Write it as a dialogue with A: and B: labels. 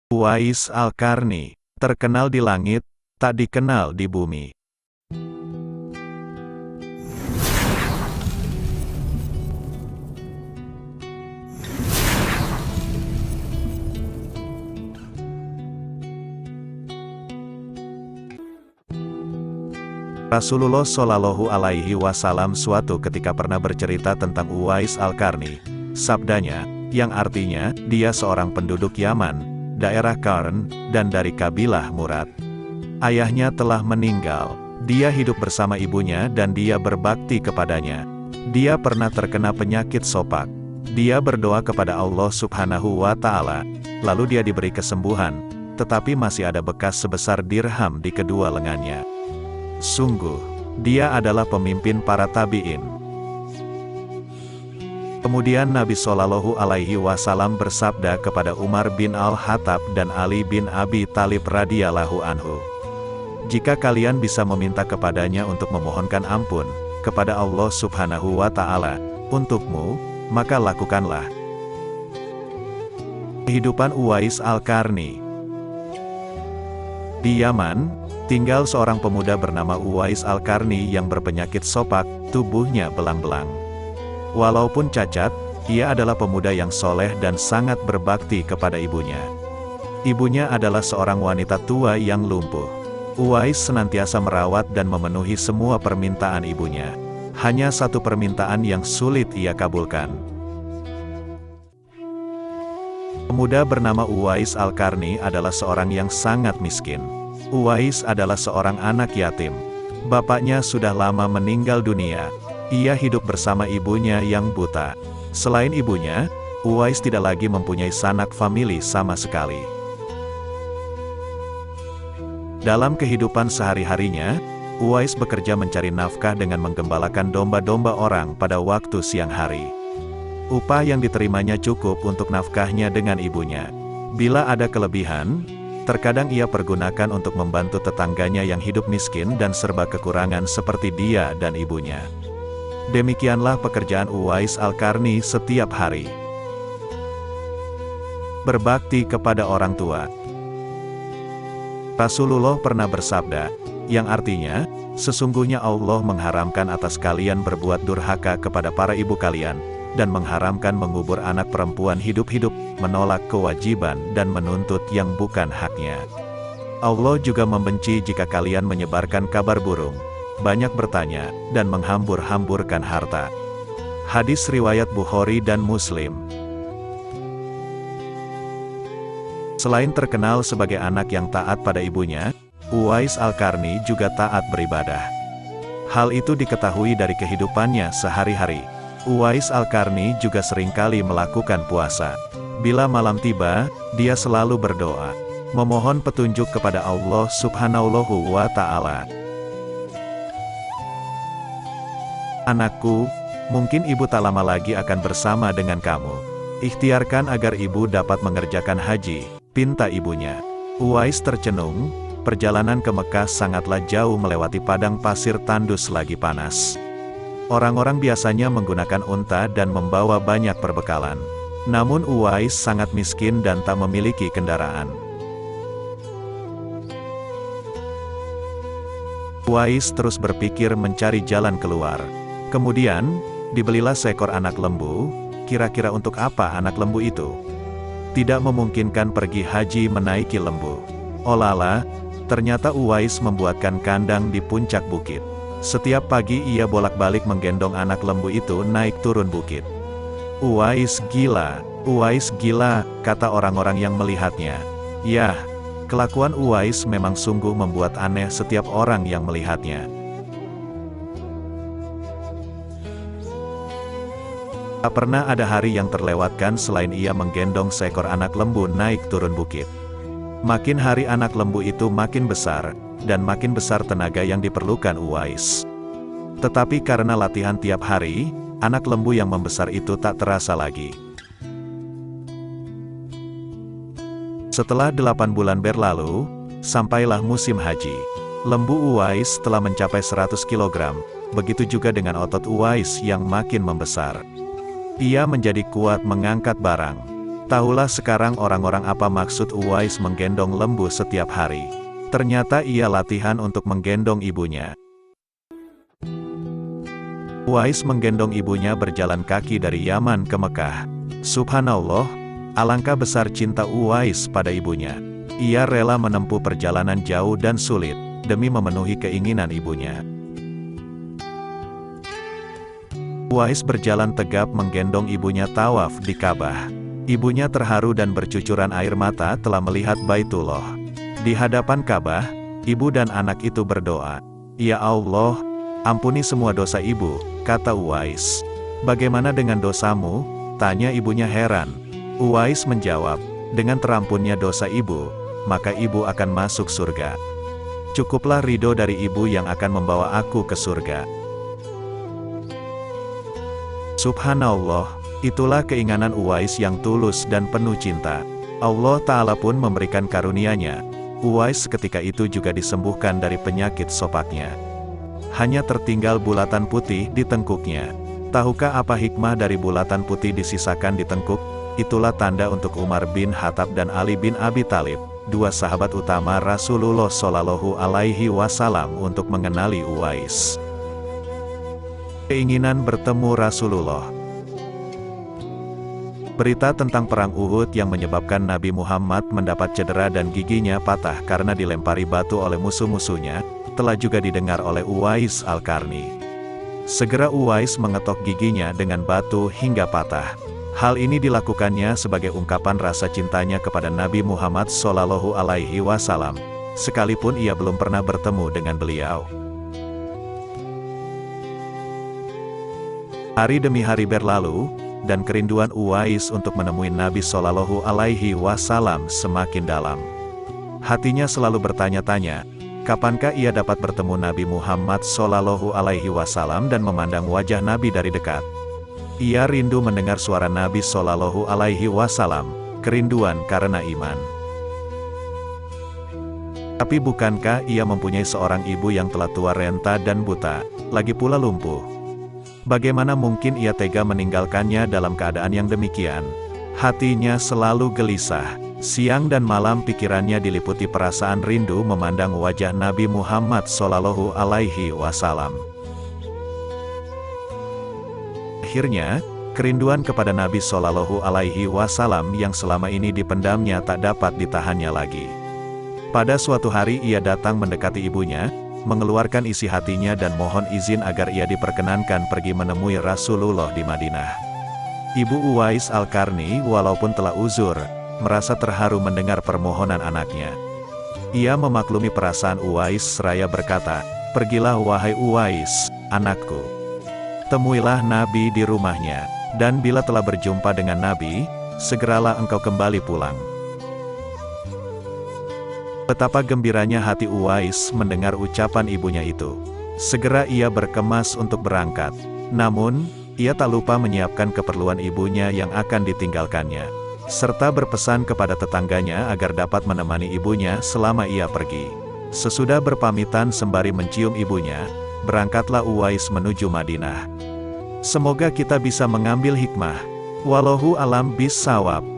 A: Uwais Al-Qarni, terkenal di langit, tak dikenal di bumi. Rasulullah Shallallahu Alaihi Wasallam suatu ketika pernah bercerita tentang Uwais Al-Qarni. Sabdanya, yang artinya, dia seorang penduduk Yaman, daerah Qarn, dan dari kabilah Murad. Ayahnya telah meninggal. Dia hidup bersama ibunya dan dia berbakti kepadanya. Dia pernah terkena penyakit sopak. Dia berdoa kepada Allah Subhanahu wa Ta'ala, lalu dia diberi kesembuhan, tetapi masih ada bekas sebesar dirham di kedua lengannya. Sungguh, dia adalah pemimpin para tabi'in. Kemudian Nabi Shallallahu Alaihi Wasallam bersabda kepada Umar bin Al-Khattab dan Ali bin Abi Thalib radhiyallahu anhu, jika kalian bisa meminta kepadanya untuk memohonkan ampun kepada Allah Subhanahu wa Ta'ala untukmu, maka lakukanlah. Kehidupan Uwais Al-Qarni. Di Yaman, tinggal seorang pemuda bernama Uwais Al-Qarni yang berpenyakit sopak, tubuhnya belang-belang. Walaupun cacat, ia adalah pemuda yang soleh dan sangat berbakti kepada ibunya. Ibunya adalah seorang wanita tua yang lumpuh. Uwais senantiasa merawat dan memenuhi semua permintaan ibunya. Hanya satu permintaan yang sulit ia kabulkan. Pemuda bernama Uwais Al-Qarni adalah seorang yang sangat miskin. Uwais adalah seorang anak yatim. Bapaknya sudah lama meninggal dunia. Ia hidup bersama ibunya yang buta. Selain ibunya, Uwais tidak lagi mempunyai sanak famili sama sekali. Dalam kehidupan sehari-harinya, Uwais bekerja mencari nafkah dengan menggembalakan domba-domba orang pada waktu siang hari. Upah yang diterimanya cukup untuk nafkahnya dengan ibunya. Bila ada kelebihan, terkadang ia pergunakan untuk membantu tetangganya yang hidup miskin dan serba kekurangan seperti dia dan ibunya. Demikianlah pekerjaan Uwais Al-Qarni setiap hari. Berbakti kepada orang tua. Rasulullah pernah bersabda, yang artinya, sesungguhnya Allah mengharamkan atas kalian berbuat durhaka kepada para ibu kalian, dan mengharamkan mengubur anak perempuan hidup-hidup, menolak kewajiban dan menuntut yang bukan haknya. Allah juga membenci jika kalian menyebarkan kabar burung, banyak bertanya, dan menghambur-hamburkan harta. Hadis riwayat Bukhari dan Muslim. Selain terkenal sebagai anak yang taat pada ibunya, Uwais Al-Qarni juga taat beribadah. Hal itu diketahui dari kehidupannya sehari-hari. Uwais Al-Qarni juga seringkali melakukan puasa. Bila malam tiba, dia selalu berdoa, memohon petunjuk kepada Allah Subhanahu wa Ta'ala. Anakku, mungkin ibu tak lama lagi akan bersama dengan kamu. Ikhtiarkan agar ibu dapat mengerjakan haji, pinta ibunya. Uwais tercenung, perjalanan ke Mekah sangatlah jauh melewati padang pasir tandus lagi panas. Orang-orang biasanya menggunakan unta dan membawa banyak perbekalan. Namun Uwais sangat miskin dan tak memiliki kendaraan. Uwais terus berpikir mencari jalan keluar. Kemudian, dibelilah seekor anak lembu. Kira-kira untuk apa anak lembu itu? Tidak memungkinkan pergi haji menaiki lembu. Olala, ternyata Uwais membuatkan kandang di puncak bukit. Setiap pagi ia bolak-balik menggendong anak lembu itu naik turun bukit. Uwais gila, kata orang-orang yang melihatnya. Yah, kelakuan Uwais memang sungguh membuat aneh setiap orang yang melihatnya. Tak pernah ada hari yang terlewatkan selain ia menggendong seekor anak lembu naik turun bukit. Makin hari anak lembu itu makin besar, dan makin besar tenaga yang diperlukan Uwais. Tetapi karena latihan tiap hari, anak lembu yang membesar itu tak terasa lagi. Setelah 8 bulan berlalu, sampailah musim haji. Lembu Uwais telah mencapai 100 kg, begitu juga dengan otot Uwais yang makin membesar. Ia menjadi kuat mengangkat barang. Tahulah sekarang orang-orang apa maksud Uwais menggendong lembu setiap hari. Ternyata ia latihan untuk menggendong ibunya. Uwais menggendong ibunya berjalan kaki dari Yaman ke Mekah. Subhanallah, alangkah besar cinta Uwais pada ibunya. Ia rela menempuh perjalanan jauh dan sulit, demi memenuhi keinginan ibunya. Uwais berjalan tegap menggendong ibunya tawaf di Ka'bah. Ibunya terharu dan bercucuran air mata telah melihat Baitullah. Di hadapan Ka'bah, ibu dan anak itu berdoa, "Ya Allah, ampuni semua dosa ibu," kata Uwais. "Bagaimana dengan dosamu?" tanya ibunya heran. Uwais menjawab, "Dengan terampunnya dosa ibu, maka ibu akan masuk surga. Cukuplah ridho dari ibu yang akan membawa aku ke surga." Subhanallah, itulah keinginan Uwais yang tulus dan penuh cinta. Allah Ta'ala pun memberikan karunia-Nya. Uwais ketika itu juga disembuhkan dari penyakit sopaknya. Hanya tertinggal bulatan putih di tengkuknya. Tahukah apa hikmah dari bulatan putih disisakan di tengkuk? Itulah tanda untuk Umar bin Khattab dan Ali bin Abi Thalib, dua sahabat utama Rasulullah Shallallahu Alaihi Wasallam, untuk mengenali Uwais. Keinginan bertemu Rasulullah. Berita tentang perang Uhud yang menyebabkan Nabi Muhammad mendapat cedera dan giginya patah karena dilempari batu oleh musuh-musuhnya, telah juga didengar oleh Uwais Al-Qarni. Segera Uwais mengetok giginya dengan batu hingga patah. Hal ini dilakukannya sebagai ungkapan rasa cintanya kepada Nabi Muhammad Shallallahu Alaihi Wasallam, sekalipun ia belum pernah bertemu dengan beliau. Hari demi hari berlalu, dan kerinduan Uwais untuk menemui Nabi Shallallahu Alaihi Wasallam semakin dalam. Hatinya selalu bertanya-tanya, kapankah ia dapat bertemu Nabi Muhammad Shallallahu Alaihi Wasallam dan memandang wajah Nabi dari dekat. Ia rindu mendengar suara Nabi Shallallahu Alaihi Wasallam, kerinduan karena iman. Tapi bukankah ia mempunyai seorang ibu yang telah tua renta dan buta, lagi pula lumpuh? Bagaimana mungkin ia tega meninggalkannya dalam keadaan yang demikian? Hatinya selalu gelisah. Siang dan malam pikirannya diliputi perasaan rindu memandang wajah Nabi Muhammad Shallallahu Alaihi Wasallam. Akhirnya, kerinduan kepada Nabi Shallallahu Alaihi Wasallam yang selama ini dipendamnya tak dapat ditahannya lagi. Pada suatu hari ia datang mendekati ibunya, mengeluarkan isi hatinya dan mohon izin agar ia diperkenankan pergi menemui Rasulullah di Madinah. Ibu Uwais Al-Qarni walaupun telah uzur, merasa terharu mendengar permohonan anaknya. Ia memaklumi perasaan Uwais seraya berkata, "Pergilah wahai Uwais, anakku. Temuilah Nabi di rumahnya, dan bila telah berjumpa dengan Nabi, segeralah engkau kembali pulang." Betapa gembiranya hati Uwais mendengar ucapan ibunya itu. Segera ia berkemas untuk berangkat. Namun, ia tak lupa menyiapkan keperluan ibunya yang akan ditinggalkannya, serta berpesan kepada tetangganya agar dapat menemani ibunya selama ia pergi. Sesudah berpamitan sembari mencium ibunya, berangkatlah Uwais menuju Madinah. Semoga kita bisa mengambil hikmah. Wallahu alam bis shawab.